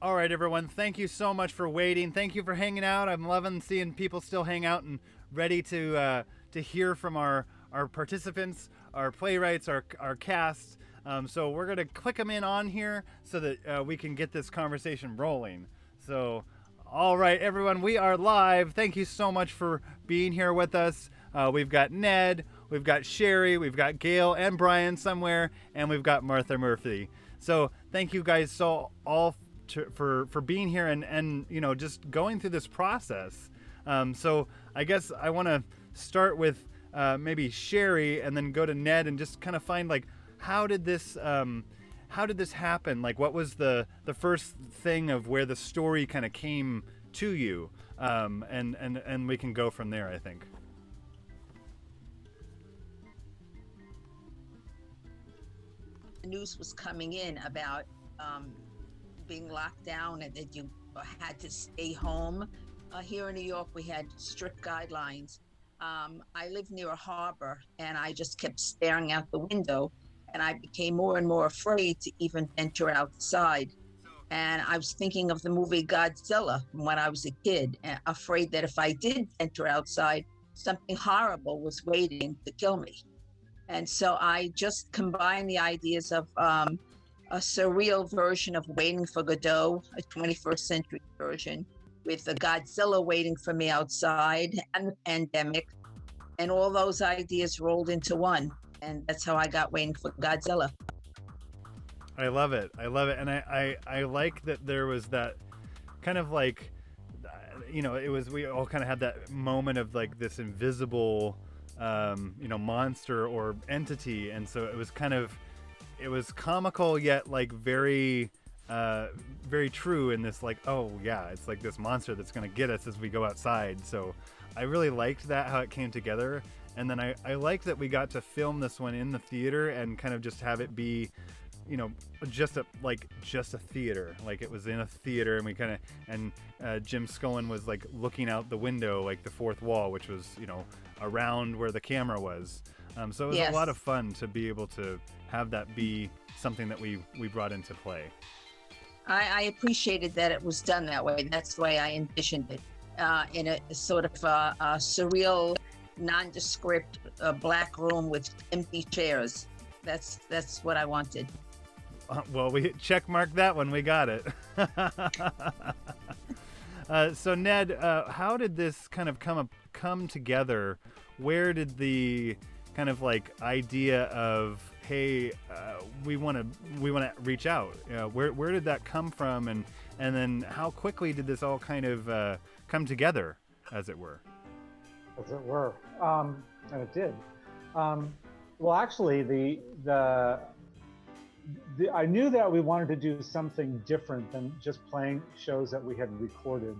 All right, everyone. Thank you so much for waiting. Thank you for hanging out. I'm loving seeing people still hang out and ready to hear from our participants, our playwrights, our cast. So we're gonna click them in on here so that we can get this conversation rolling. So, all right, everyone, we are live. Thank you so much for being here with us. We've got Ned, we've got Sherry, we've got Gail and Brian somewhere, and we've got Martha Murphy. So thank you guys so all for being here and just going through this process. So I guess I want to start with maybe Sherry and then go to Ned and just kind of find like how did this happen? Like what was the first thing of where the story kind of came to you? And we can go from there, I think. The news was coming in about being locked down and that you had to stay home. Here in New York, we had strict guidelines. I live near a harbor and I just kept staring out the window and I became more and more afraid to even venture outside. And I was thinking of the movie Godzilla from when I was a kid, and afraid that if I did venture outside, something horrible was waiting to kill me. And so I just combined the ideas of a surreal version of Waiting for Godot, a 21st century version, with the Godzilla waiting for me outside and the pandemic, and all those ideas rolled into one. And that's how I got Waiting for Godzilla. I love it. I love it. And I like that there was that kind of like, it was, we all kind of had that moment of like this invisible, monster or entity. And so it was comical yet like very true in this like, oh yeah, it's like this monster that's going to get us as we go outside. So I really liked that, how it came together. And then I liked that we got to film this one in the theater and kind of just have it be, just a theater. Like it was in a theater, and we kind of, Jim Scowen was like looking out the window, like the fourth wall, which was, around where the camera was. So it was Yes. a lot of fun to be able to have that be something that we brought into play. I appreciated that it was done that way. That's the way I envisioned it, in a sort of a surreal, nondescript black room with empty chairs. That's what I wanted. Well, we check mark that one. We got it. So Ned, how did this kind of come together? Where did the kind of like idea of, hey, we want to reach out? Where did that come from, and then how quickly did this all kind of come together, as it were? As it were, and it did. Well, actually, I knew that we wanted to do something different than just playing shows that we had recorded,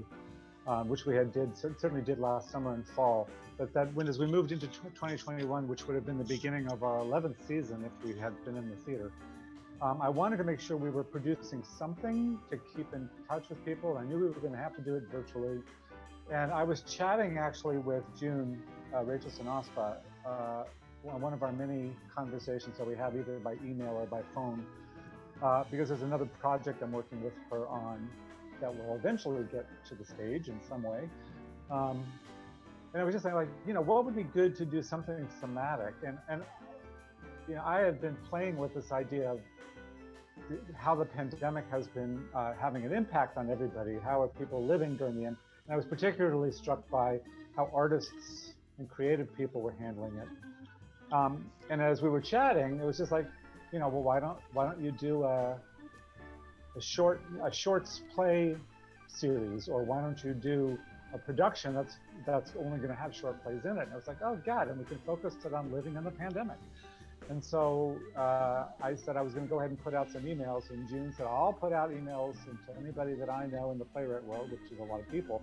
which we certainly did last summer and fall. But as we moved into 2021, which would have been the beginning of our 11th season if we had been in the theater, I wanted to make sure we were producing something to keep in touch with people. I knew we were going to have to do it virtually. And I was chatting actually with June, Rachel Sinospa, one of our many conversations that we have either by email or by phone, because there's another project I'm working with her on that will eventually get to the stage in some way. And I was just saying, like, what would be good to do something thematic? And I had been playing with this idea of how the pandemic has been having an impact on everybody. How are people living during the end? And I was particularly struck by how artists and creative people were handling it. And as we were chatting, it was just like, well, why don't you do a shorts play series, or why don't you do a production that's only going to have short plays in it? And I was like, oh God, and we can focus it on living in the pandemic. And so I said I was going to go ahead and put out some emails, and June said, I'll put out emails to anybody that I know in the playwright world, which is a lot of people.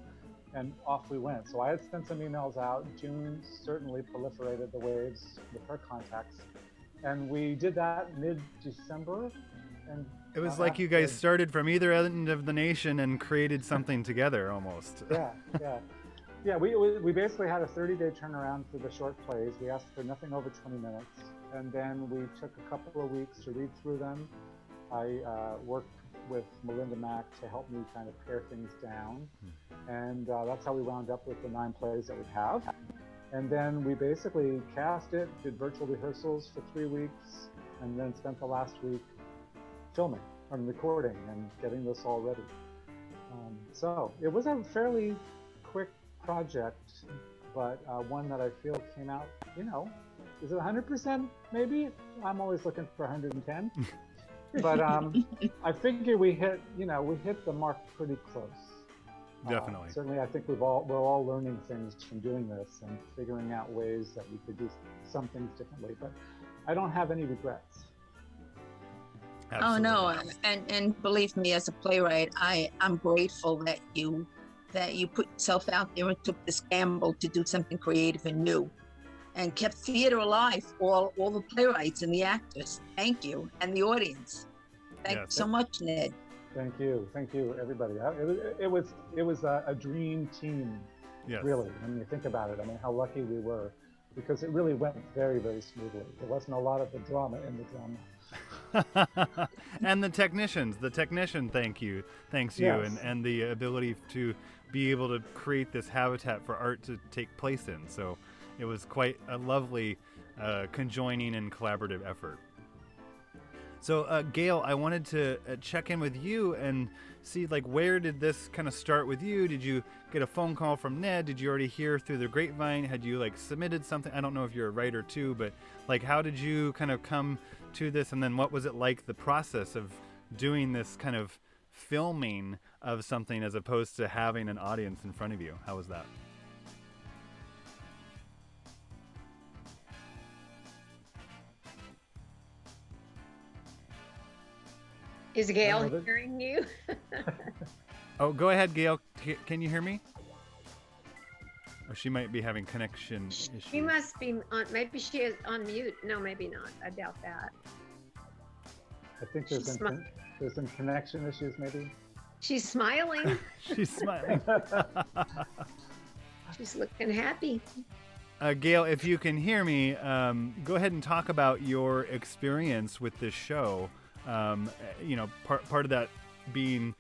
And off we went. So I had sent some emails out. June certainly proliferated the waves with her contacts. And we did that mid-December. And it was like you guys started from either end of the nation and created something together almost. Yeah, we basically had a 30-day turnaround for the short plays. We asked for nothing over 20 minutes. And then we took a couple of weeks to read through them. I worked with Melinda Mack to help me kind of pare things down. And that's how we wound up with the 9 plays that we have. And then we basically cast it, did virtual rehearsals for 3 weeks, and then spent the last week filming and recording and getting this all ready. So it was a fairly quick project, but one that I feel came out, is it 100% maybe? I'm always looking for 110. But I figure we hit the mark pretty close. Definitely. Certainly, I think we're all learning things from doing this and figuring out ways that we could do some things differently. But I don't have any regrets. Absolutely. Oh no, and believe me, as a playwright, I'm grateful that you put yourself out there and took this gamble to do something creative and new, and kept theater alive for all the playwrights and the actors. Thank you, and the audience. Thank you so much, Ned. Thank you, everybody. It was a dream team, really. When you think about it, I mean, how lucky we were, because it really went very, very smoothly. There wasn't a lot of the drama in the drama. And the technician thanks you, and the ability to be able to create this habitat for art to take place in. So it was quite a lovely conjoining and collaborative effort. So Gail, I wanted to check in with you and see, like, where did this kind of start with you? Did you get a phone call from Ned? Did you already hear through the grapevine? Had you submitted something? I don't know if you're a writer too, but how did you kind of come to this? And then what was it like, the process of doing this kind of filming of something as opposed to having an audience in front of you? How was that? Is Gail hearing you? Oh, go ahead, Gail. Can you hear me? Or she might be having connection issues. She must be on, maybe she is on mute. No, maybe not. I doubt that. I think there's some connection issues, maybe. She's smiling. She's smiling. She's looking happy. Gail, if you can hear me, go ahead and talk about your experience with this show. Part of that being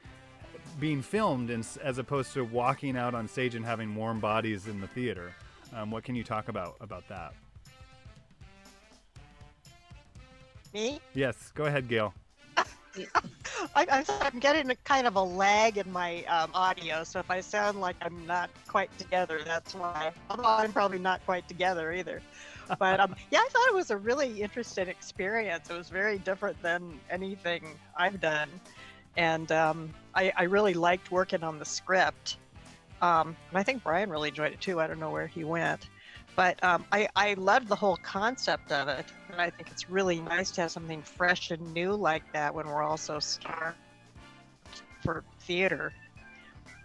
filmed as opposed to walking out on stage and having warm bodies in the theater. What can you talk about that? Me? Yes, go ahead, Gail. I'm getting a kind of a lag in my audio, so if I sound like I'm not quite together, that's why. Although I'm probably not quite together either. But I thought it was a really interesting experience. It was very different than anything I've done. And I really liked working on the script. And I think Brian really enjoyed it too. I don't know where he went. But I loved the whole concept of it. And I think it's really nice to have something fresh and new like that when we're also starved for theater.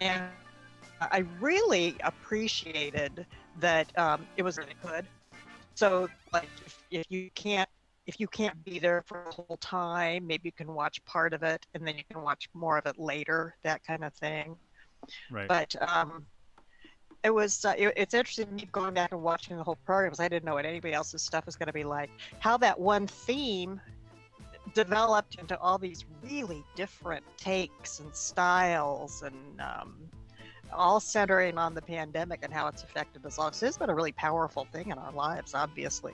And I really appreciated that it was really good. So, like, if you can't be there for the whole time, maybe you can watch part of it and then you can watch more of it later, that kind of thing. Right. But it was it's interesting me going back and watching the whole program, because I didn't know what anybody else's stuff was going to be like. How that one theme developed into all these really different takes and styles, and all centering on the pandemic and how it's affected us all. So it's been a really powerful thing in our lives, obviously.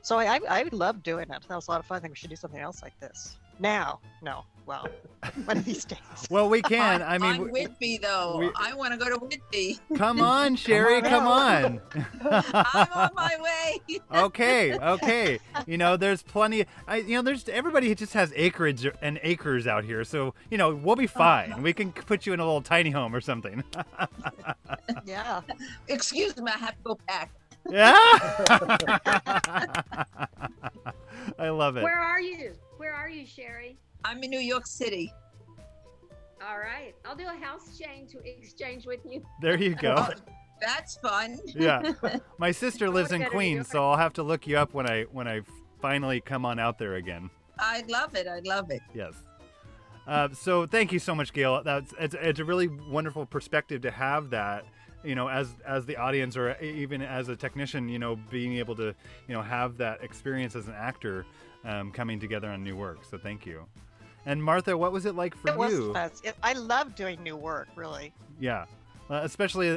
So I love doing it. That was a lot of fun. I think we should do something else like this. Now, no, well, one of these days. Well, we can. I mean, on Whitby, though. I want to go to Whitby. Come on, Sherry, come on. I'm on my way. Okay. There's plenty. Everybody just has acreage and acres out here, so we'll be fine. We can put you in a little tiny home or something. Yeah. Excuse me, I have to go back. Yeah. I love it. Where are you, Sherry? I'm in New York City. All right. I'll do a house exchange with you. There you go. Oh, that's fun. Yeah. My sister lives in Queens, so I'll have to look you up when I finally come on out there again. I'd love it. Yes. So thank you so much, Gail. It's a really wonderful perspective to have that, as the audience or even as a technician, being able to, have that experience as an actor coming together on new work. So thank you. And Martha, what was it like for It was you? fun. I love doing new work, really. Yeah. Especially,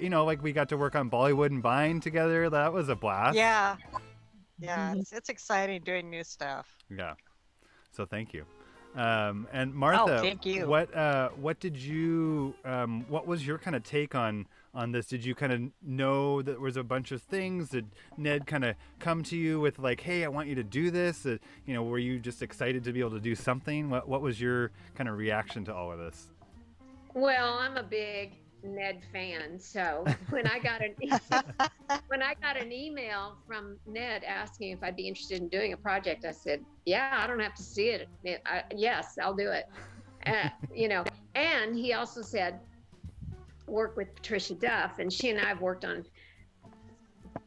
you know, like we got to work on Bollywood and Bind together. That was a blast. Yeah. Yeah, it's exciting doing new stuff. Yeah. So thank you. And Martha, thank you. What did you, what was your kind of take on this? Did you kind of know that there was a bunch of things? Did Ned kind of come to you with like, hey, I want you to do this? You know, were you just excited to be able to do something? What was your kind of reaction to all of this? Well, I'm a big Ned fan, so when I got an email from Ned asking if I'd be interested in doing a project, I said, "Yeah, I don't have to see it. Yes, I'll do it." You know, and he also said, "Work with Patricia Duff," and she and I have worked on,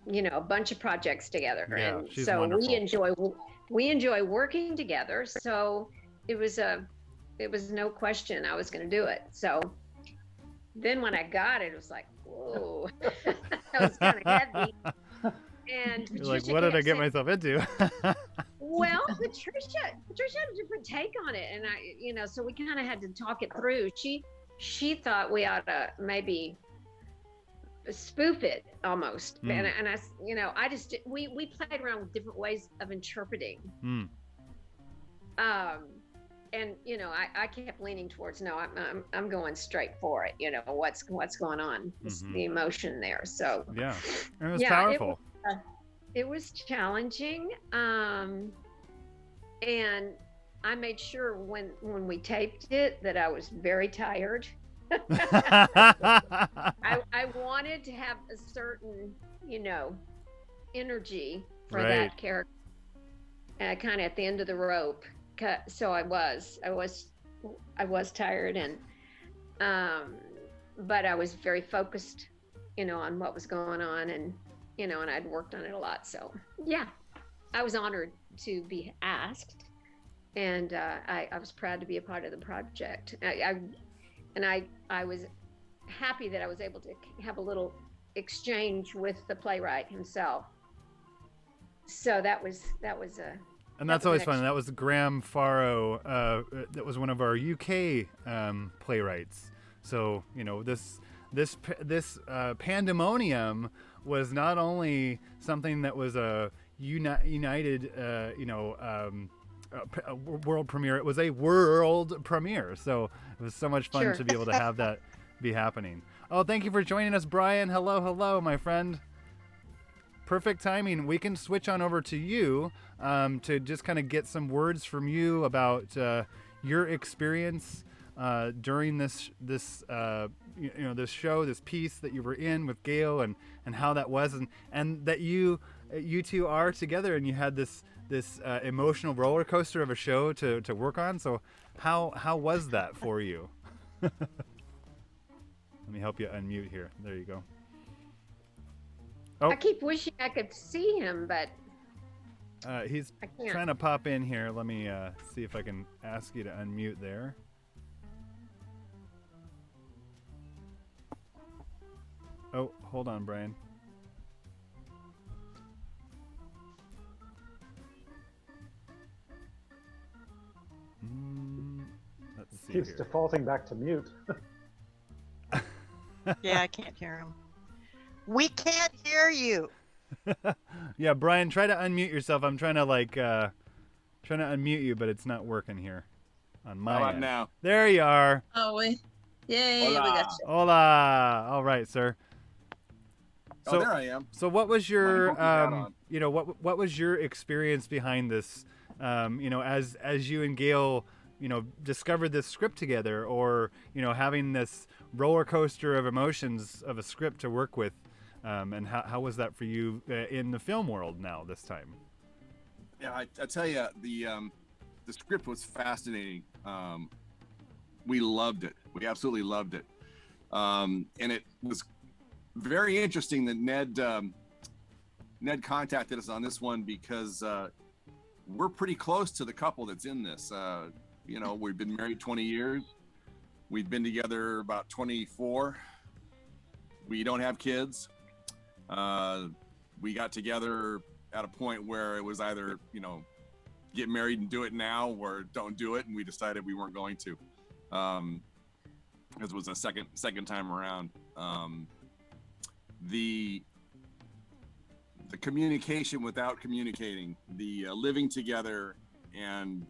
you know, a bunch of projects together, Yeah, and she's so wonderful. we enjoy working together. So it was no question I was going to do it. So then when I got it, it was like, whoa, that was kind of heavy. And You're like, Patricia what did I kept get saying, myself into? well, Patricia had a different take on it, and you know, so we kind of had to talk it through. She thought we ought to maybe spoof it almost, and I, you know, we played around with different ways of interpreting. And you know, I kept leaning towards no, I'm going straight for it. You know, what's going on, the emotion there. So Yeah, it was powerful. It was challenging, and I made sure when we taped it that I was very tired. I wanted to have a certain, you know, energy for that character, kind of at the end of the rope. So I was tired, and but I was very focused, you know, on what was going on, and you know, and I'd worked on it a lot. So yeah, I was honored to be asked, and I was proud to be a part of the project. I was happy that I was able to have a little exchange with the playwright himself. So that was a. And that's always fun. That was Graham Farrow. That was one of our UK playwrights. So you know, this Pandemonium was not only something that was a united, you know, a world premiere. It was a world premiere. So it was so much fun to be able to have that be happening. Oh, thank you for joining us, Brian. Hello, my friend. Perfect timing. We can switch on over to you to just kind of get some words from you about your experience during this you know, this show, this piece that you were in with Gail, and how that was, and that you two are together, and you had this emotional roller coaster of a show to work on. So how was that for you? Let me help you unmute here. There you go. Oh. I keep wishing I could see him, but he's trying to pop in here. Let me see if I can ask you to unmute there. Oh, hold on, Brian. Let's see. Keeps defaulting back to mute. Yeah, I can't hear him. We can't hear you. Yeah, Brian, try to unmute yourself. I'm trying to unmute you, but it's not working here on my end. Now? There you are. Oh, yay! Hola. We got you. Hola. All right, sir. So, there I am. So what was your on. you know, what was your experience behind this, you know, as you and Gail, you know, discovered this script together, or, you know, having this roller coaster of emotions of a script to work with, and how was that for you in the film world now this time? Yeah, I tell you, the script was fascinating. We loved it. We absolutely loved it. And it was very interesting that Ned contacted us on this one, because we're pretty close to the couple that's in this. You know, we've been married 20 years. We've been together about 24. We don't have kids. We got together at a point where it was either, you know, get married and do it now or don't do it, and we decided we weren't going to, because it was a second time around. The communication without communicating, the living together and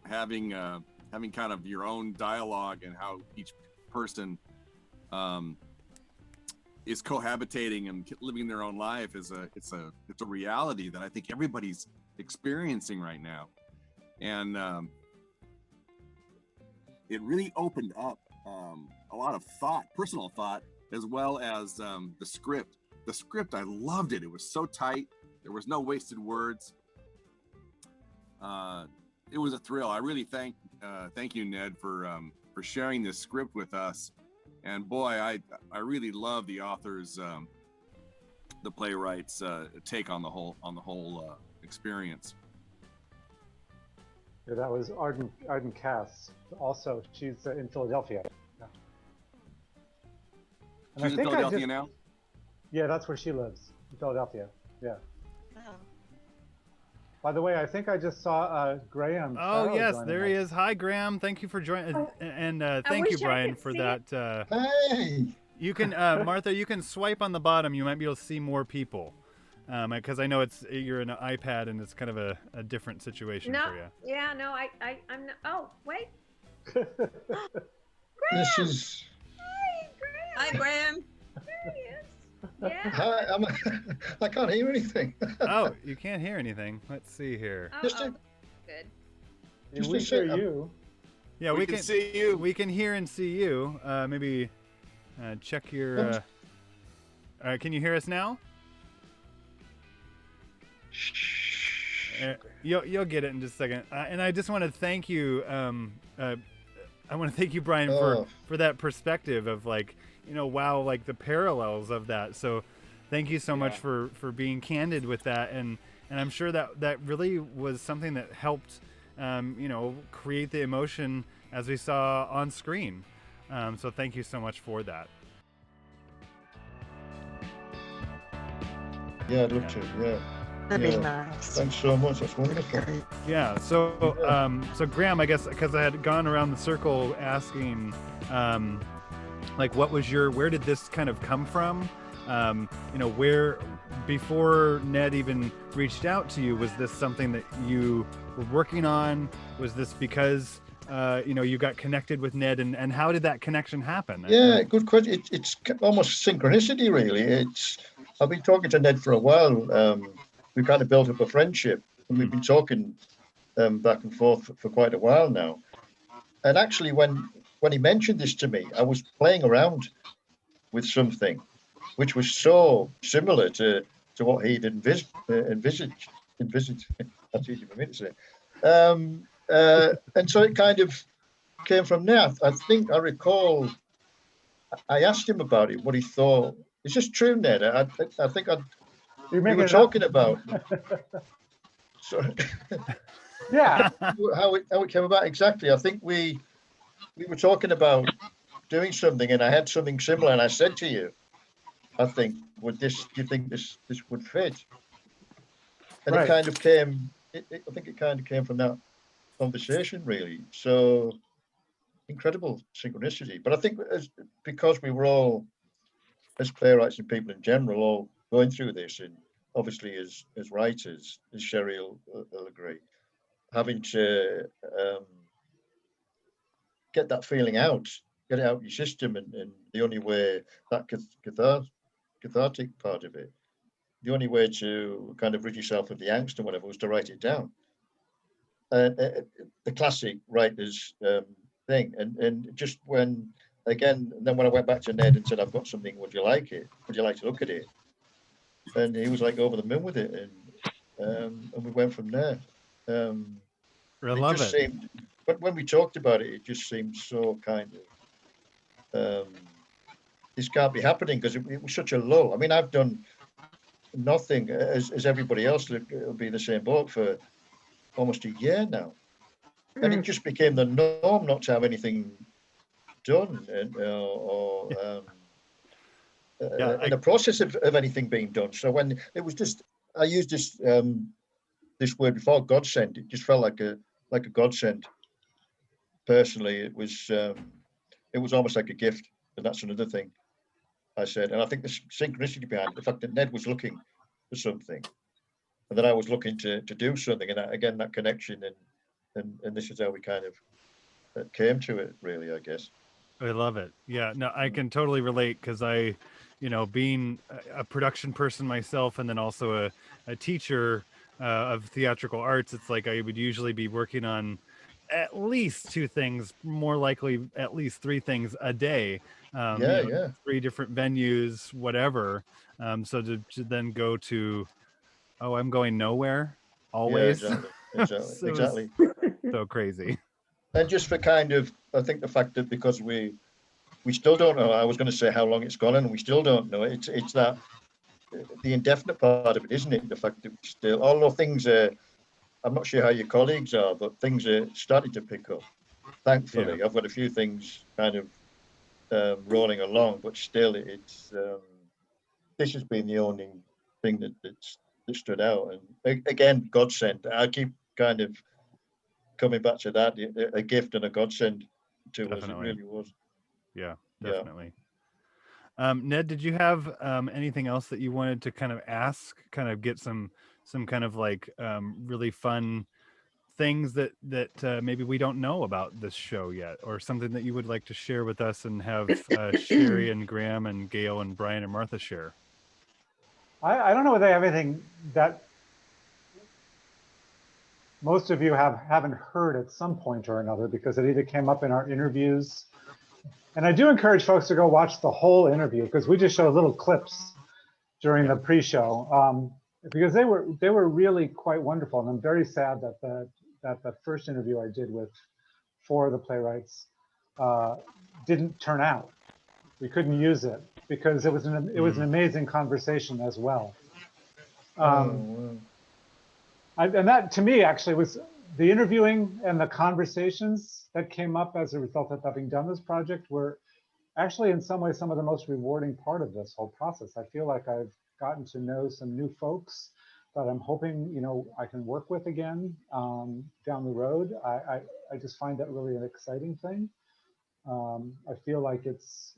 having kind of your own dialogue and how each person is cohabitating and living their own life is it's a reality that I think everybody's experiencing right now. And it really opened up a lot of thought, personal thought, as well as the script. The script, I loved it. It was so tight. There was no wasted words. It was a thrill. I really thank you, Ned, for sharing this script with us. And boy, I really love the author's, the playwright's take on the whole experience. Yeah, that was Arden Cass. Also, she's in Philadelphia. Yeah. And She's in Philadelphia now? Yeah, that's where she lives, in Philadelphia. Yeah. Oh. By the way, I think I just saw Graham. Oh, Farrow yes, joining there us. he is. Hi, Graham. Thank you for joining. And thank you, wish I Brian, could for see that. Hey, You can, Martha, you can swipe on the bottom. You might be able to see more people. Because I know you're in an iPad and it's kind of a different situation No, for you. yeah, no, I'm not. Oh, wait. this is. Hi, Graham. There he is. Yeah. Hi, I can't hear anything. Oh, you can't hear anything. Let's see here. Oh, Just oh, a- good. Yeah, Just we a hear sec. you. Yeah, we can see you. We can hear and see you. Maybe check your. Can you hear us now? You'll get it in just a second. And I just want to thank you. I want to thank you, Brian, for that perspective of like, wow, like the parallels of that. So thank you so much for being candid with that. And I'm sure that really was something that helped, create the emotion as we saw on screen. So thank you so much for that. Yeah, I'd love to. Yeah. That'd be Yeah. nice. Thanks so much. That's wonderful. Yeah. So, so Graham, I guess because I had gone around the circle asking, like, where did this kind of come from? Where before Ned even reached out to you, was this something that you were working on? Was this because you got connected with Ned, and how did that connection happen? Yeah, good question. It's almost synchronicity, really. I've been talking to Ned for a while. We've kind of built up a friendship, and we've been talking back and forth for quite a while now. And actually, when he mentioned this to me, I was playing around with something which was so similar to what he'd envisaged. That's easy for me to say. And so it kind of came from there. I think I recall I asked him about it, what he thought. Is this true, Ned? I think we were talking about. Sorry. Yeah. how it came about exactly. I think we were talking about doing something, and I had something similar, and I said to you, I think, do you think this would fit? And Right. it kind of came. I think it kind of came from that conversation, really. So incredible synchronicity. But I think because we were all, as playwrights and people in general, all going through this, and obviously as writers, as Sherry will agree, having to get that feeling out, get it out your system, and the only way, that cathartic part of it, the only way to kind of rid yourself of the angst and whatever was to write it down. The classic writer's thing. And just when I went back to Ned and said, I've got something, would you like it? Would you like to look at it? And he was like over the moon with it. And we went from there. I love it. But when we talked about it, it just seemed so kind of, this can't be happening, because it was such a low. I mean, I've done nothing, as everybody else. It'll be the same boat for almost a year now. And it just became the norm not to have anything done, and in the process of anything being done. So when it was just, I used this this word before, godsend. It just felt like a godsend. Personally, it was almost like a gift, and that's another thing I said. And I think the synchronicity behind it, the fact that Ned was looking for something, and that I was looking to do something, and that, again, that connection, and this is how we kind of came to it, really, I guess. I love it. Yeah, no, I can totally relate because I, being a production person myself, and then also a teacher of theatrical arts, it's like I would usually be working on at least 2 things, more likely at least 3 things a day. Yeah. 3 different venues, whatever. So to then go to, oh, I'm going nowhere always. Yeah, exactly. So it was Exactly. so crazy. And just for kind of, I think the fact that because we still don't know, I was going to say how long it's gone, and we still don't know. It's that the indefinite part of it, isn't it? The fact that we still, although things are, I'm not sure how your colleagues are, but things are starting to pick up. Thankfully, Yeah. I've got a few things kind of rolling along, but still, it's this has been the only thing that stood out. And again, godsend. I keep kind of coming back to that, a gift and a godsend to us. It Definitely. really was. Yeah, Yeah. definitely. Ned, did you have anything else that you wanted to kind of ask, kind of get some kind of like really fun things that maybe we don't know about this show yet, or something that you would like to share with us and have Sherry and Graham and Gail and Brian and Martha share? I don't know whether they have anything that most of you haven't heard at some point or another, because it either came up in our interviews. And I do encourage folks to go watch the whole interview, because we just showed little clips during the pre-show, because they were really quite wonderful. And I'm very sad that the first interview I did with 4 of the playwrights didn't turn out. We couldn't use it because it was an amazing conversation as well. And that, to me, actually was the interviewing and the conversations that came up as a result of having done this project were actually in some ways some of the most rewarding part of this whole process. I feel like I've gotten to know some new folks that I'm hoping, I can work with again down the road. I just find that really an exciting thing. I feel like it's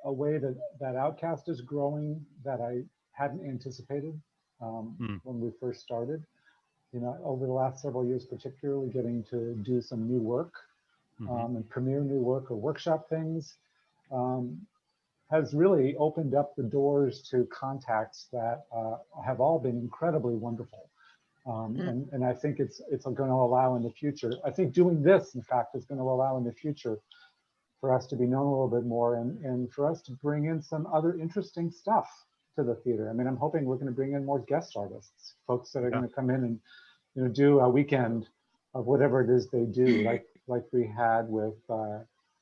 a way that Outcast is growing that I hadn't anticipated when we first started. Over the last several years, particularly getting to do some new work and premiere new work or workshop things has really opened up the doors to contacts that have all been incredibly wonderful. And I think it's going to allow in the future. I think doing this, in fact, is going to allow in the future for us to be known a little bit more and for us to bring in some other interesting stuff to the theater. I mean, I'm hoping we're going to bring in more guest artists, folks that are going to come in and do a weekend of whatever it is they do, like we had with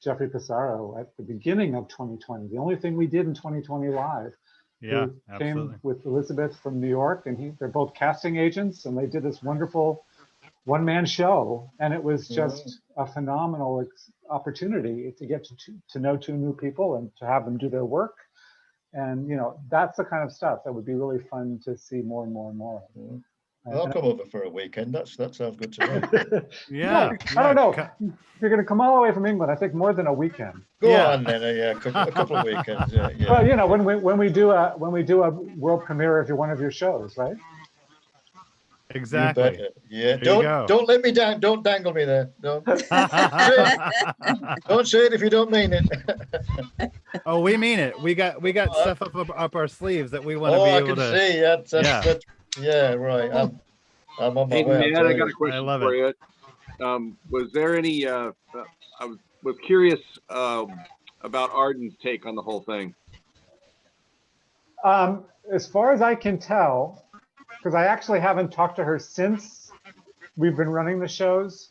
Jeffrey Pissarro at the beginning of 2020. The only thing we did in 2020 live. Yeah, we absolutely. came with Elizabeth from New York, and they're both casting agents, and they did this wonderful one-man show, and it was just a phenomenal opportunity to get to know 2 new people and to have them do their work. And that's the kind of stuff that would be really fun to see more and more and more of. I'll come over for a weekend. That sounds good to me. Yeah, I don't know. If you're going to come all the way from England, I think more than a weekend. Go on then. A couple of weekends. Yeah. Well, when we do a world premiere of one of your shows, right? Exactly. Yeah. There Don't let me down. Don't dangle me there. Don't. Don't say it if you don't mean it. Oh, we mean it. We got stuff up our sleeves that we want to be able to. I can see. That's, yeah, right. I'm on my way. Ned, I got a question I love for you. Was there any? I was curious about Arden's take on the whole thing. As far as I can tell, because I actually haven't talked to her since we've been running the shows,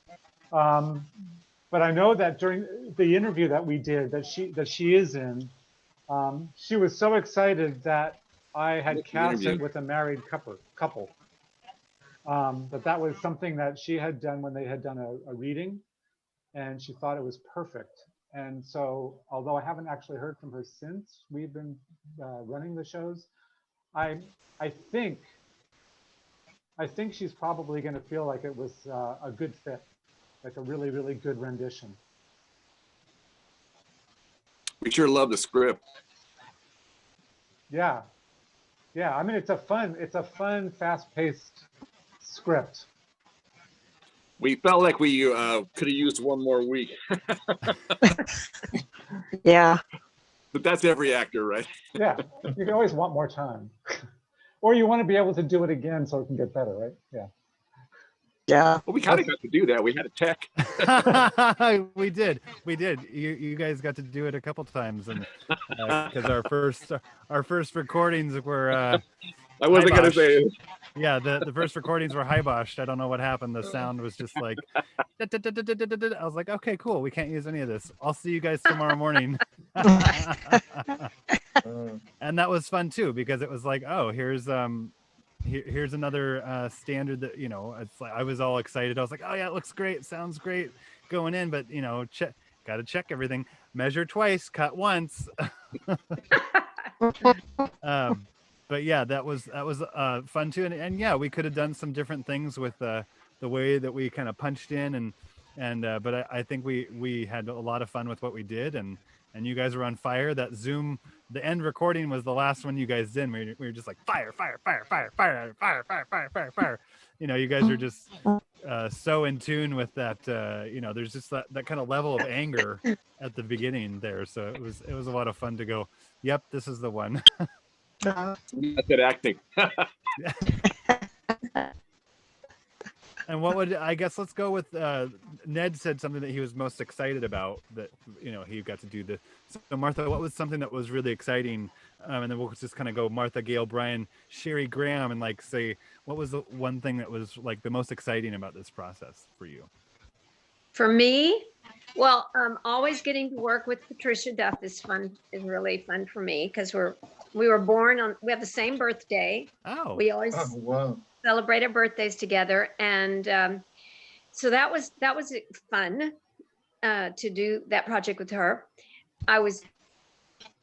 but I know that during the interview that we did that she is in, she was so excited that I had cast it with a married couple. That was something that she had done when they had done a reading, and she thought it was perfect. And so, although I haven't actually heard from her since we've been running the shows, I I think she's probably going to feel like it was a good fit, like a really, really good rendition. We sure love the script. Yeah. Yeah, I mean, it's a fun, fast-paced script. We felt like we could have used one more week. Yeah. But that's every actor, right? Yeah, you can always want more time. Or you want to be able to do it again so it can get better, right? Yeah. Yeah. Well, we kind of got to do that. We had a tech. We did. You guys got to do it a couple times, and because our first recordings were. I wasn't gonna say it. Yeah, the first recordings were high-boshed. I don't know what happened. The sound was just like. I was like, okay, cool. We can't use any of this. I'll see you guys tomorrow morning. And that was fun too, because it was like, oh, here's another standard that, it's like I was all excited. I was like, oh yeah, it looks great, sounds great going in, but got to check everything, measure twice, cut once. But yeah, that was fun too, and yeah, we could have done some different things with the way that we kind of punched in, but I think we had a lot of fun with what we did, and you guys were on fire. That Zoom, the end recording was the last one you guys did. We were just like fire. You guys are just so in tune with that. There's just that kind of level of anger at the beginning there. So it was a lot of fun to go, yep, this is the one. That's it, acting. And I guess let's go with Ned said something that he was most excited about, that he got to do this. So Martha, what was something that was really exciting? And then we'll just kind of go Martha, Gail, Brian, Sherry, Graham, and like say what was the one thing that was like the most exciting about this process for you? For me, well, always getting to work with Patricia Duff is really fun for me, because we have the same birthday. Oh, we always celebrate our birthdays together, and so that was fun to do that project with her. I was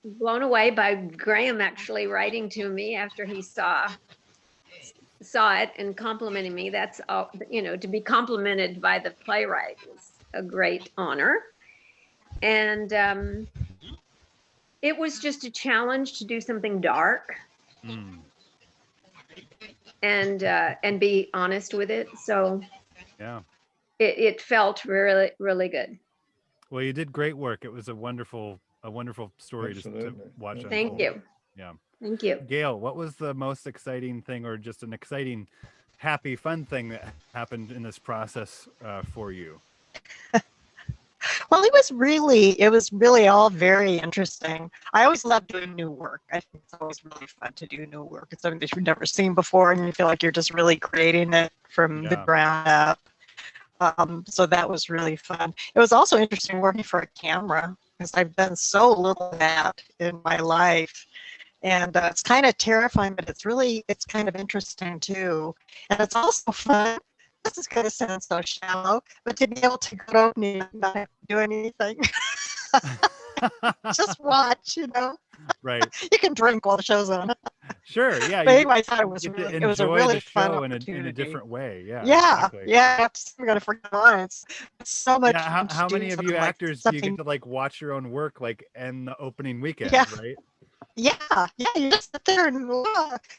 blown away by Graham actually writing to me after he saw it and complimenting me. That's all, to be complimented by the playwright is a great honor. And it was just a challenge to do something dark and be honest with it. So yeah, it felt really, really good. Well, you did great work. It was a wonderful story to watch. Thank you. Yeah. Thank you. Gail, what was the most exciting thing, or just an exciting, happy, fun thing that happened in this process for you? Well, it was really all very interesting. I always love doing new work. I think it's always really fun to do new work. It's something that you've never seen before, and you feel like you're just really creating it from the ground up. So that was really fun. It was also interesting working for a camera, because I've done so little of that in my life. And it's kind of terrifying, but it's kind of interesting too. And it's also fun. This is going to sound so shallow, but to be able to go to opening and not have to do anything. Just watch, Right. You can drink while the show's on. Sure, yeah. But anyway, I thought it was a really fun opportunity. in a different way. Yeah. Yeah, Exactly. yeah. I'm going to forget on. It's so much. Yeah, how many of you actors do you get to like watch your own work like end the opening weekend, right? Yeah, you just sit there and you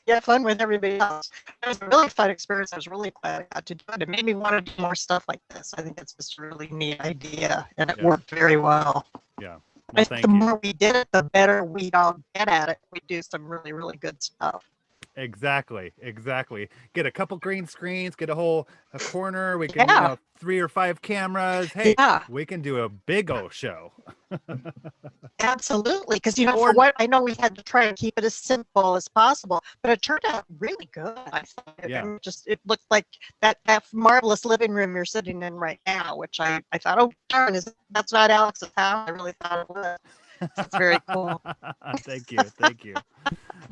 have fun with everybody else. It was a really fun experience. I was really glad I got to do it. It made me want to do more stuff like this. I think it's just a really neat idea, and it worked very well. Yeah. Well, I think the more we did it, the better we'd all get at it. We do some really, really good stuff. Exactly. Get a couple green screens, get a corner. We can 3 or 5 cameras. Hey, we can do a big old show. Absolutely, because for what I know, we had to try and keep it as simple as possible, but it turned out really good. I thought it looked like that marvelous living room you're sitting in right now, which I thought, oh darn, that's not Alex's house. I really thought it was. That's very cool. Thank you.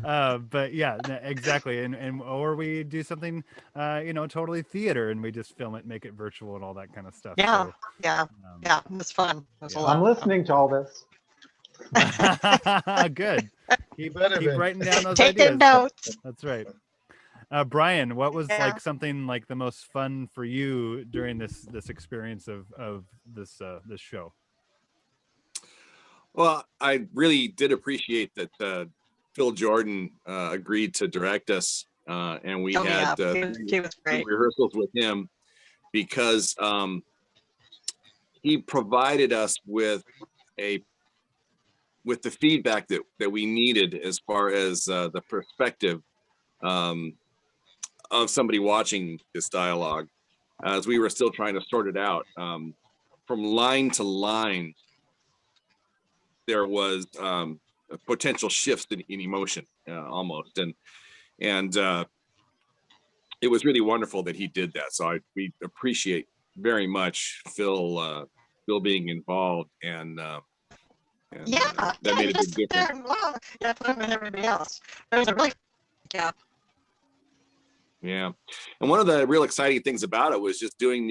But yeah, exactly. And or we do something, totally theater, and we just film it, make it virtual, and all that kind of stuff. Yeah, it was fun. It was a lot. I'm listening to all this. Good. Keep writing down those Taking ideas. notes. That's right. Brian, what was Yeah. like something like the most fun for you during this experience of this show? Well, I really did appreciate that Phil Jordan agreed to direct us, and we Oh, had yeah. He was three great. rehearsals with him because he provided us with the feedback that we needed as far as the perspective of somebody watching this dialogue, as we were still trying to sort it out. From line to line, there was potential shifts in emotion, almost, and it was really wonderful that he did that. So we appreciate very much Phil being involved, and Yeah, that yeah, made he a just big sat there difference. and wow, yeah, fun with everybody else. It was a really yeah. Yeah, and one of the real exciting things about it was just doing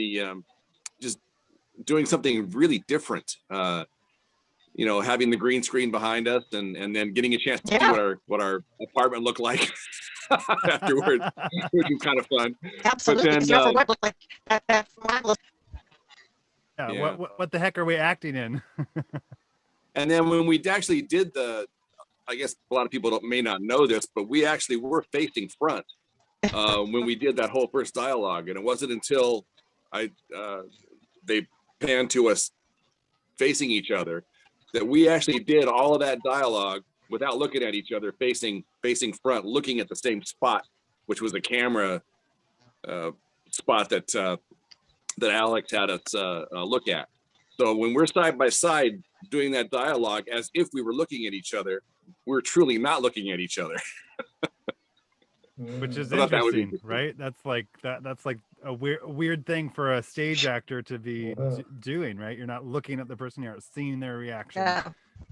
something really different. Having the green screen behind us, and then getting a chance to see Yeah. what our apartment looked like afterwards, which was kind of fun. Absolutely. then, Because you ever what looked like that marvelous. Yeah, Yeah. what the heck are we acting in? And then when we actually did I guess a lot of people may not know this, but we actually were facing front when we did that whole first dialogue, and it wasn't until they panned to us facing each other that we actually did all of that dialogue without looking at each other, facing front, looking at the same spot, which was the camera spot that Alex had us look at. So when we're side by side doing that dialogue as if we were looking at each other, we're truly not looking at each other. Which is I thought that was interesting, interesting. right? That's like a weird thing for a stage actor to be doing, right? You're not looking at the person, you're seeing their reaction. Yeah.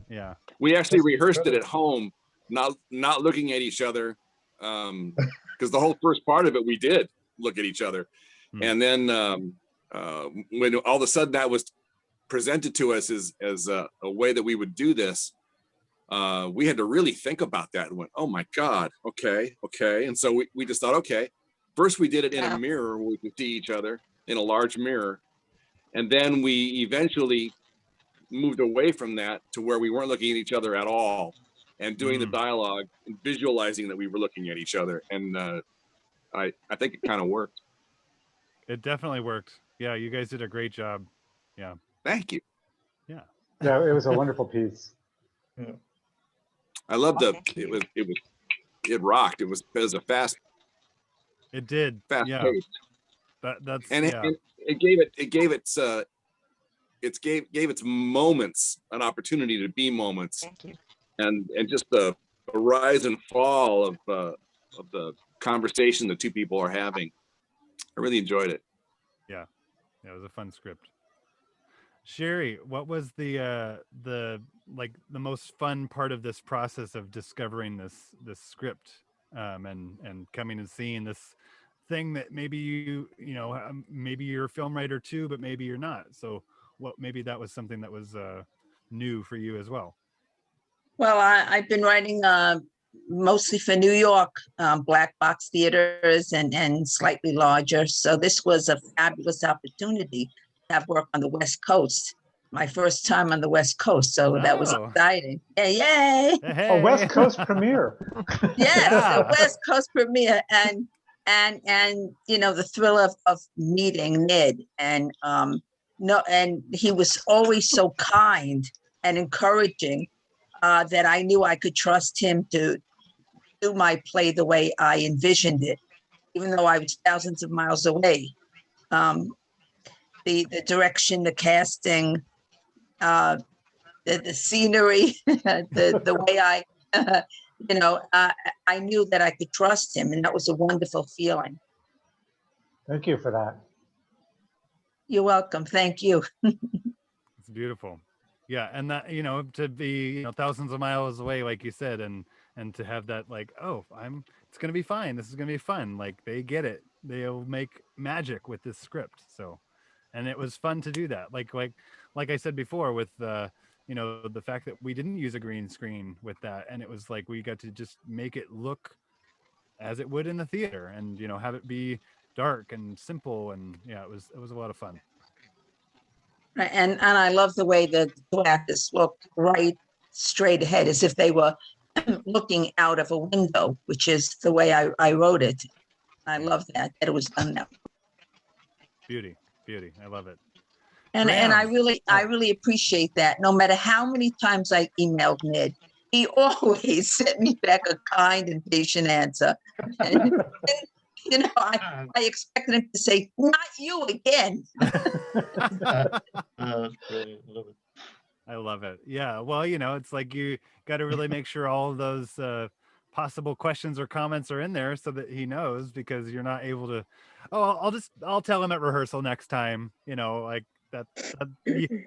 Yeah. We actually rehearsed it at home, not looking at each other, because the whole first part of it we did look at each other, and then when all of a sudden that was presented to us as a way that we would do this, we had to really think about that and went, oh my God, okay. And so we just thought, okay, first we did it in a mirror where we could see each other in a large mirror. And then we eventually moved away from that to where we weren't looking at each other at all and doing the dialogue and visualizing that we were looking at each other. And I think it kind of worked. It definitely worked. Yeah, you guys did a great job. Yeah. Thank you. Yeah. Yeah, it was a wonderful piece. I loved it rocked. It was a fast. It did. Fast pace. That's and yeah. it gave its moments an opportunity to be moments. Thank you. And just the rise and fall of the conversation the two people are having. I really enjoyed it. Yeah, it was a fun script. Sherry, what was the most fun part of this process of discovering this script, and coming and seeing this thing that maybe maybe you're a film writer too, but maybe you're not. So maybe that was something that was new for you as well. Well, I've been writing mostly for New York, black box theaters and slightly larger. So this was a fabulous opportunity to have work on the West Coast. My first time on the West Coast. So that was exciting. Yay. Hey. A West Coast premiere. Yes, a West Coast premiere. And the thrill of meeting Ned. And he was always so kind and encouraging. That I knew I could trust him to do my play the way I envisioned it, even though I was thousands of miles away. The direction, the casting, the scenery, the way I knew that I could trust him, and that was a wonderful feeling. Thank you for that. You're welcome. Thank you. It's beautiful. Yeah, and that to be thousands of miles away, like you said, and to have that it's gonna be fine. This is gonna be fun. Like they get it. They'll make magic with this script. So, and it was fun to do that. Like I said before, with the fact that we didn't use a green screen with that, and it was like we got to just make it look as it would in the theater, and have it be dark and simple, and yeah, it was a lot of fun. And I love the way the two actors looked right straight ahead, as if they were looking out of a window, which is the way I wrote it. I love that it was done that way. Beauty, I love it. And I really appreciate that. No matter how many times I emailed Ned, he always sent me back a kind and patient answer. And, I expected him to say, "Not you again." That's brilliant. Love it. I love it. Yeah. Well, it's like you got to really make sure all of those possible questions or comments are in there so that he knows, because you're not able to, I'll tell him at rehearsal next time, like that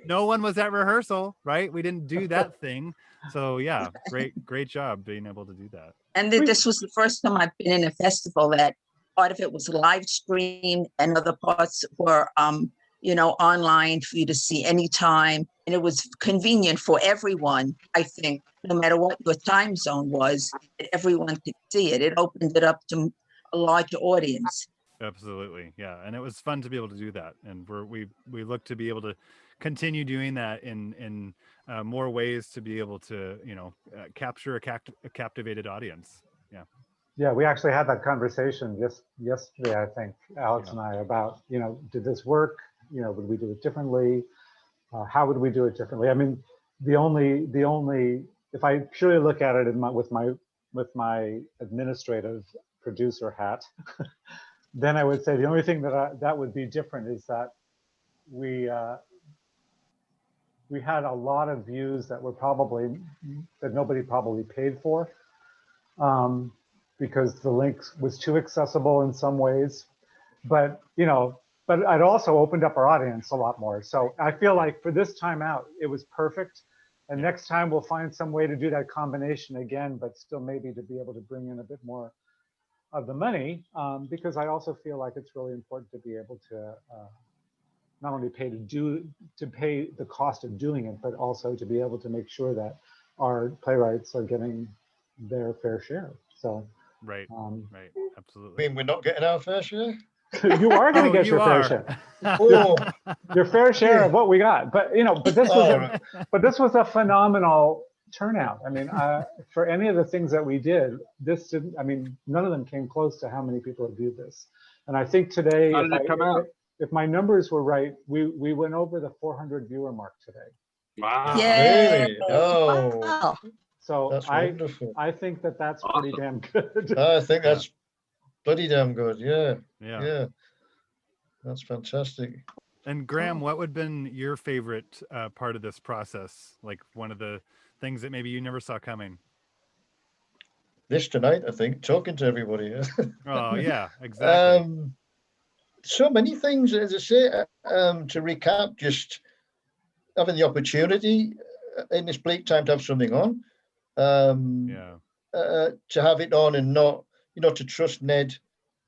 no one was at rehearsal, right? We didn't do that thing. So yeah, great job being able to do that. And this was the first time I've been in a festival that part of it was live streamed and other parts were online for you to see anytime. And it was convenient for everyone, I think, no matter what your time zone was, that everyone could see it. It opened it up to a larger audience. Absolutely. Yeah. And it was fun to be able to do that. And we look to be able to continue doing that in more ways, to be able to, capture a captivated audience. Yeah. Yeah, we actually had that conversation just yesterday, I think, Alex and I, about, did this work? Would we do it differently? How would we do it differently? I mean, the only, if I purely look at it with my administrative producer hat, then I would say the only thing that would be different is that we had a lot of views that nobody probably paid for, because the link was too accessible in some ways, but it also opened up our audience a lot more. So I feel like for this time out, it was perfect. And next time we'll find some way to do that combination again, but still maybe to be able to bring in a bit more of the money, because I also feel like it's really important to be able to not only pay the cost of doing it, but also to be able to make sure that our playwrights are getting their fair share. So right, absolutely. I mean, we're not getting our fair share. You are going to get your fair share. Oh, your fair share of what we got. But this was a phenomenal turnout. I mean, for any of the things that we did, none of them came close to how many people have viewed this. And I think today, How did it come out? If my numbers were right, we went over the 400 viewer mark today. Wow. Yeah. really? Oh, Wow. So that's wonderful. I think that's pretty damn good. I think that's bloody damn good. Yeah. That's fantastic. And Graham, what would have been your favorite part of this process? Like one of the things that maybe you never saw coming? This tonight, I think, talking to everybody. Oh yeah, exactly. So many things, as I say, to recap, just having the opportunity in this bleak time to have something on, to have it on and not, to trust Ned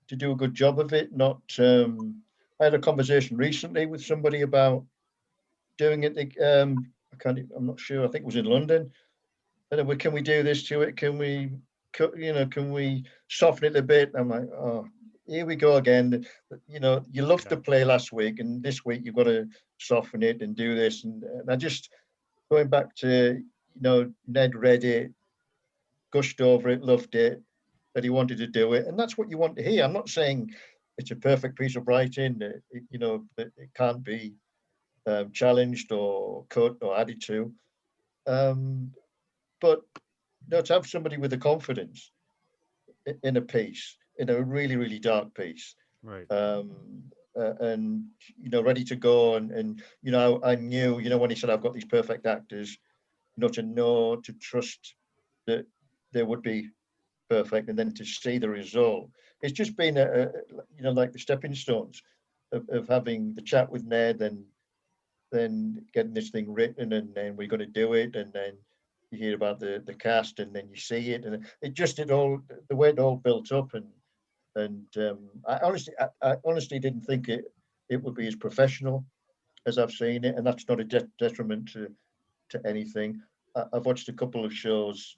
to do a good job of it. Not, I had a conversation recently with somebody about doing it. I'm not sure. I think it was in London. And can we do this to it? Can we soften it a bit? I'm like, oh, here we go again. You loved the play last week, and this week you've got to soften it and do this. And I just, going back to, Ned read it, gushed over it, loved it, that he wanted to do it. And that's what you want to hear. I'm not saying it's a perfect piece of writing, that it can't be challenged or cut or added to. But to have somebody with the confidence in a piece, in a really, really dark piece, right, and ready to go, and I knew, when he said I've got these perfect actors, to trust that they would be perfect, and then to see the result. It's just been like the stepping stones of having the chat with Ned, and then getting this thing written, and then we're going to do it, and then you hear about the cast, and then you see it, and the way it all built up, and I honestly didn't think it would be as professional as I've seen it, and that's not a detriment to anything. I've watched a couple of shows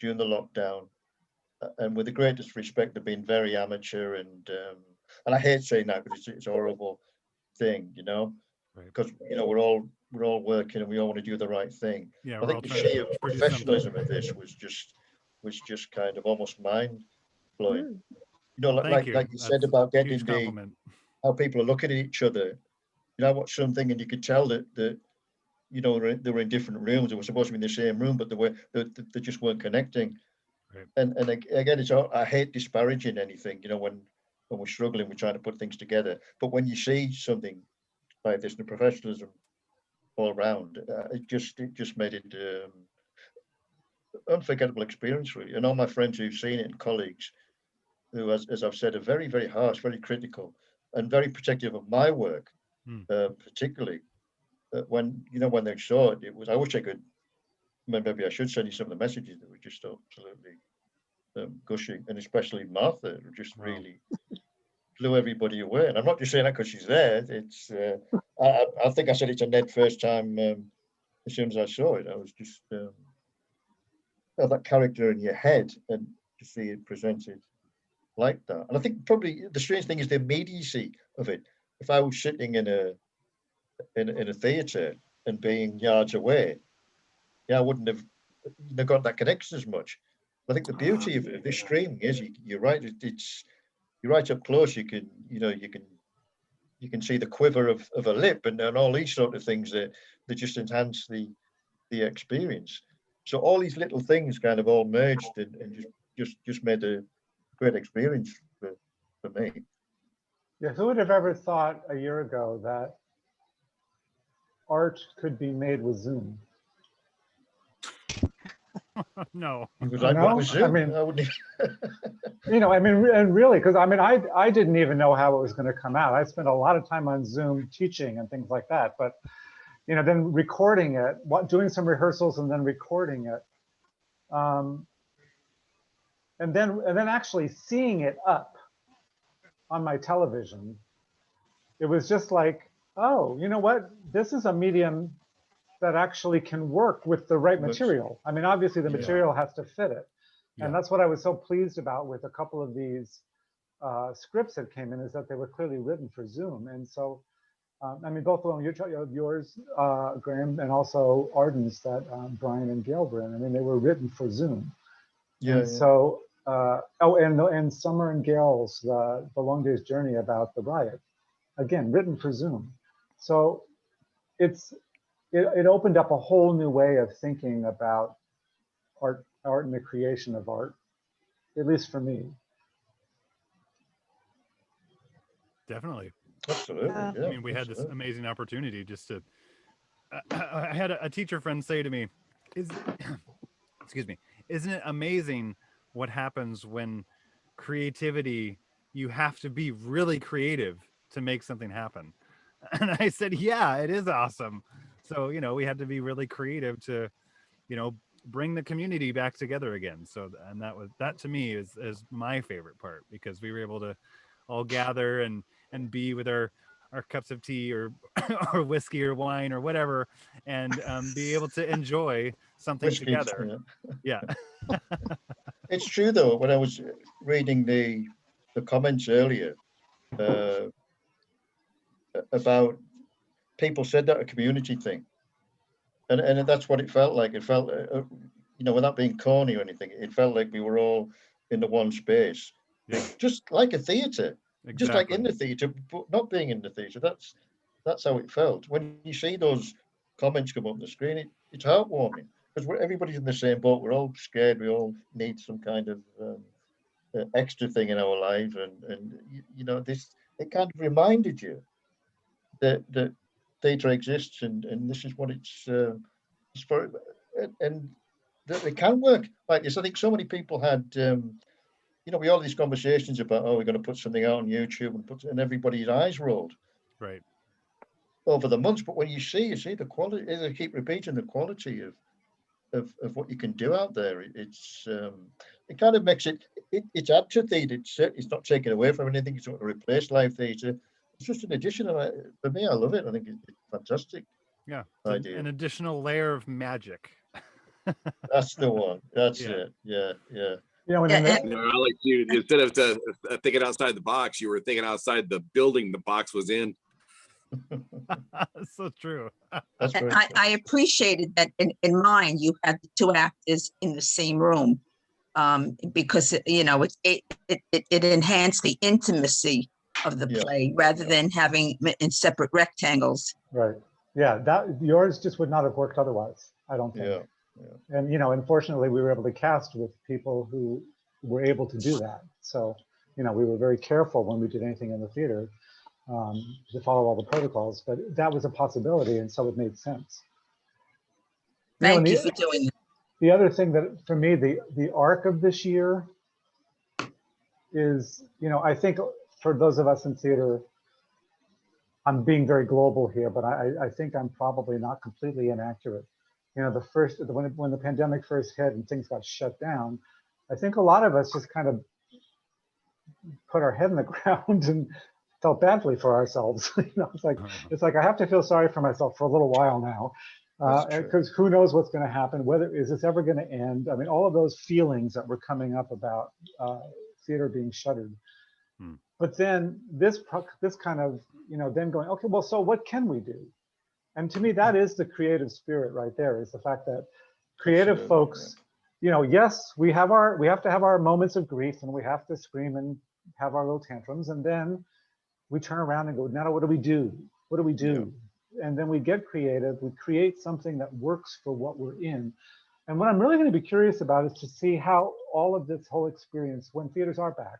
during the lockdown, and with the greatest respect, they've been very amateur, and I hate saying that because it's a horrible thing, you know, Right. because you know we're all working and we all want to do the right thing. Yeah, I we're all think the trying to sheer produce professionalism of this was just kind of almost mind blowing. Mm. You know, Well, thank you. like you said That's about a huge getting compliment. how people are looking at each other. You know, I watched something and you could tell that you know they were in different rooms. They were supposed to be in the same room, but they just weren't connecting. Right. And again, I hate disparaging anything. You know, when we're struggling, we're trying to put things together. But when you see something like this, the professionalism all around, it just made it unforgettable experience really. And all my friends who've seen it and colleagues who, as I've said, are very, very harsh, very critical, and very protective of my work, particularly when they saw it. It was, I wish I could. Maybe I should send you some of the messages that were just absolutely gushing, and especially Martha, who just really blew everybody away. And I'm not just saying that because she's there. It's I think I said it to Ned first time as soon as I saw it. I was just that character in your head and to see it presented like that. And I think probably the strange thing is the immediacy of it. If I was sitting in a theatre and being yards away, yeah, I wouldn't have got that connection as much. I think the beauty of this streaming is you're right. You're right up close. You can see the quiver of a lip and all these sort of things that just enhance the experience. So all these little things kind of all merged and just made a great experience for me. Yeah, who would have ever thought a year ago that art could be made with Zoom? No. Because I mean, I wouldn't and really, because I didn't even know how it was going to come out. I spent a lot of time on Zoom teaching and things like that, but then recording it, doing some rehearsals and then recording it, and then actually seeing it up on my television. It was just like, oh, you know what? This is a medium that actually can work with the right material. I mean, obviously the material has to fit it. And that's what I was so pleased about with a couple of these scripts that came in, is that they were clearly written for Zoom. And so, I mean, both of them, yours, Graham, and also Arden's that Brian and Gail were in. I mean, they were written for Zoom. So, and Summer and Gail's, the Long Day's Journey about the riot, again, written for Zoom. So it opened up a whole new way of thinking about art and the creation of art, at least for me. Definitely. Absolutely. Yeah, I mean, we had this amazing opportunity just to. I had a teacher friend say to me, excuse me, isn't it amazing what happens when creativity, you have to be really creative to make something happen? And I said, yeah, it is awesome. So, we had to be really creative to, bring the community back together again. So, and that to me is my favorite part, because we were able to all gather and be with our cups of tea or or whiskey or wine or whatever, and be able to enjoy something together. Yeah. It's true though. When I was reading the comments earlier about people said that a community thing, and that's what it felt like. It felt, without being corny or anything, it felt like we were all in the one space, just like a theatre. Exactly. Just like in the theatre, but not being in the theatre. That's how it felt. When you see those comments come up on the screen, it's heartwarming, because everybody's in the same boat. We're all scared. We all need some kind of extra thing in our life, and this, it kind of reminded you that theatre exists, and this is what it's for, and that it can work like this. I think so many people had. We all these conversations about, we're going to put something out on YouTube and everybody's eyes rolled right over the months. But when you see the quality, as I keep repeating, the quality of what you can do out there, it's it kind of makes it's add to theatre. It's not taken away from anything. It's not to replace live theatre. It's just an addition. For me, I love it. I think it's fantastic. Yeah, idea. An additional layer of magic. That's the one. That's it. Yeah. You know, Alex, you instead of thinking outside the box, you were thinking outside the building the box was in. So true. That's very I appreciated that in mine you had the two actors in the same room, because it enhanced the intimacy of the play rather than having in separate rectangles. Right. Yeah. That yours just would not have worked otherwise, I don't think. Yeah. And unfortunately, we were able to cast with people who were able to do that. So we were very careful when we did anything in the theater to follow all the protocols, but that was a possibility, and so it made sense. Thank you for doing that. The other thing that, for me, the arc of this year is, I think for those of us in theater, I'm being very global here, but I think I'm probably not completely inaccurate. When the pandemic first hit and things got shut down, I think a lot of us just kind of put our head in the ground and felt badly for ourselves. It's like I have to feel sorry for myself for a little while now, because who knows what's going to happen? Is this ever going to end? I mean, all of those feelings that were coming up about theater being shuttered. But then this kind of then going, okay, well, so what can we do? And to me, that is the creative spirit right there, is the fact that creative folks, yes, we have to have our moments of grief, and we have to scream and have our little tantrums, and then we turn around and go, now what do we do? What do we do? Yeah. And then we get creative, we create something that works for what we're in. And what I'm really going to be curious about is to see how all of this whole experience, when theaters are back,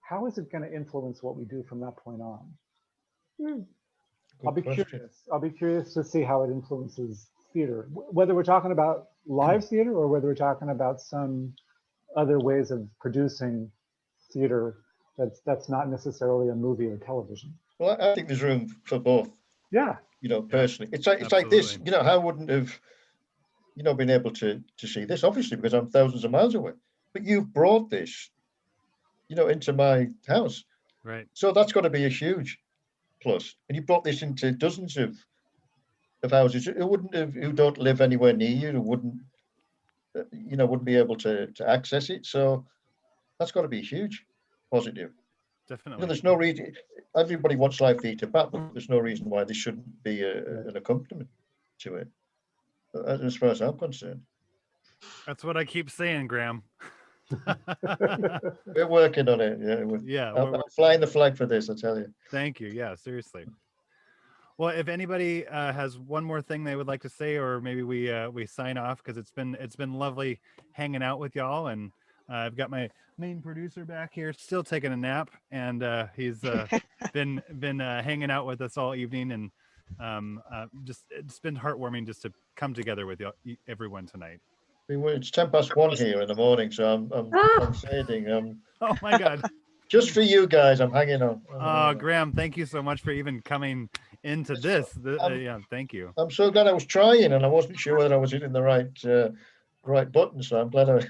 how is it going to influence what we do from that point on? I'll be curious to see how it influences theater, whether we're talking about live theater or whether we're talking about some other ways of producing theater that's not necessarily a movie or television. Well, I think there's room for both. Yeah. Personally, it's like this. How wouldn't have, been able to see this, obviously, because I'm thousands of miles away. But you've brought this, into my house. Right. So that's got to be a huge plus. And you brought this into dozens of houses who don't live anywhere near you, who wouldn't be able to access it. So that's got to be huge positive. Definitely. There's no reason. Everybody wants live theatre back, but there's no reason why this shouldn't be an accompaniment to it, as far as I'm concerned. That's what I keep saying, Graham. We're working on it. Yeah. I'm flying the flag for this, I tell you. Thank you. Yeah, seriously. Well, if anybody has one more thing they would like to say, or maybe we sign off, because it's been lovely hanging out with y'all, and I've got my main producer back here still taking a nap, and he's been hanging out with us all evening, and it's been heartwarming just to come together with everyone tonight. It's 1:10 here in the morning, so I'm fading. Oh my God! Just for you guys, I'm hanging on. Oh, Graham, thank you so much for even coming into this. Yeah, thank you. I'm so glad I was trying, and I wasn't sure whether I was hitting the right button. So I'm glad I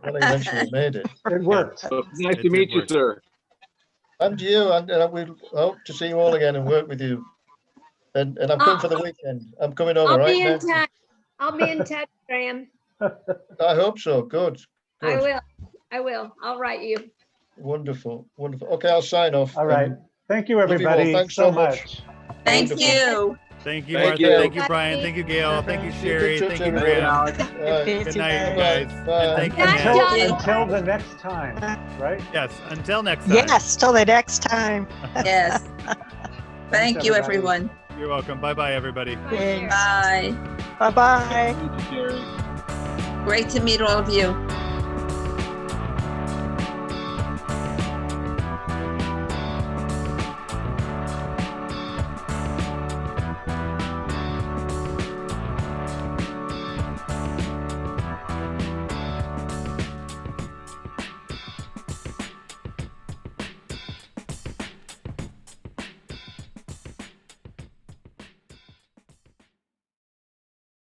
eventually made it. It worked. Nice to meet you, sir. And you, and we hope to see you all again and work with you. And I'm coming for the weekend. I'm coming over right now. I'll be in touch, Graham. I hope so. Good. I will. I'll write you. Wonderful. Okay, I'll sign off. All right. Thank you, everybody. Thanks so much. Thank you. Thank you, Martha. Thank you, Brian. Thank you, Gail. Thank you, Sherry. Thank you, Graham. Good night, guys. And thank you, until the next time, right? Yes, until next time. Yes, till the next time. Yes. Thank you, everyone. You're welcome. Bye-bye, everybody. Bye. Bye-bye. Great to meet all of you.